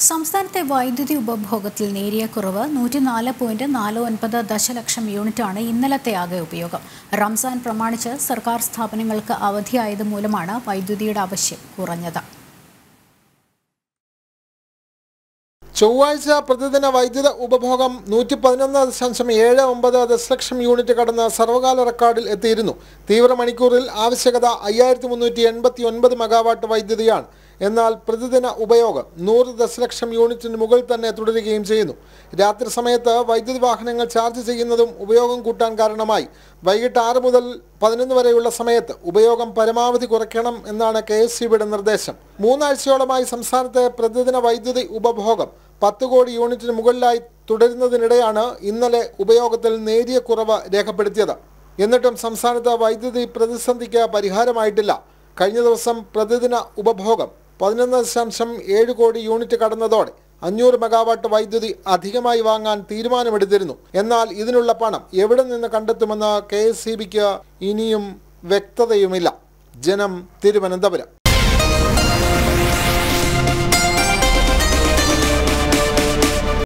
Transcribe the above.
സംസ്ഥാനത്തെ വൈദ്യുതി ഉപഭോഗത്തിൽ നേരിയ കുറവ് 104.49 ദശലക്ഷം യൂണിറ്റാണ് ഇന്നലത്തെ ആകെ ഉപയോഗം. റംസാൻ പ്രമാണിച്ച് സർക്കാർ സ്ഥാപനങ്ങൾക്ക് അവധിയായത് മൂലമാണ് വൈദ്യുതിയുടെ ആവശ്യം കുറഞ്ഞത്. ചൊവ്വാഴ്ച പ്രതിദിന വൈദ്യുത ഉപഭോഗം 111.79 ദശലക്ഷം യൂണിറ്റ് കടന്ന് സർവകാല റെക്കോർഡിൽ എത്തിയിരുന്നു. തീവ്ര മണിക്കൂറിൽ ആവശ്യകത 5389 മെഗാവാട്ട് വൈദ്യുതിയാണ്. എന്നാൽ പ്രതിദിന ഉപയോഗം 100 ദശലക്ഷം യൂണിറ്റിന് മുകളിൽ തന്നെ തുടരുകയും ചെയ്യുന്നു. രാത്രി സമയത്ത് വൈദ്യുതി വാഹനങ്ങൾ ചാർജ് ചെയ്യുന്നതും ഉപയോഗം കൂട്ടാൻ കാരണമായി. വൈകിട്ട് 6 മുതൽ 11 വരെയുള്ള സമയത്ത് ഉപയോഗം പരമാവധി കുറയ്ക്കണം എന്നാണ് KSEBിയുടെ നിർദ്ദേശം. 3 ആഴ്ചയോളമായി സംസ്ഥാനത്തെ പ്രതിദിന വൈദ്യുതി ഉപഭോഗം 10 കോടി യൂണിറ്റിന് മുകളിലായി തുടരുന്നതിനിടെയാണ് ഇന്നലെ ഉപയോഗത്തിൽ നേരിയ കുറവ് രേഖപ്പെടുത്തിയത്. എന്നിട്ടും സംസ്ഥാനത്ത് വൈദ്യുതി പ്രതിസന്ധിക്ക് പരിഹാരമായിട്ടില്ല. കഴിഞ്ഞ ദിവസം പ്രതിദിന ഉപഭോഗം 11.7 കോടി യൂണിറ്റ് കടന്നതോടെ 500 മെഗാവാട്ട് വൈദ്യുതി അധികമായി വാങ്ങാൻ തീരുമാനമെടുത്തിരുന്നു. എന്നാൽ ഇതിനുള്ള പണം എവിടെ നിന്ന് കണ്ടെത്തുമെന്ന് KSEBിക്ക് ഇനിയും വ്യക്തതയുമില്ല. ജനം, തിരുവനന്തപുരം.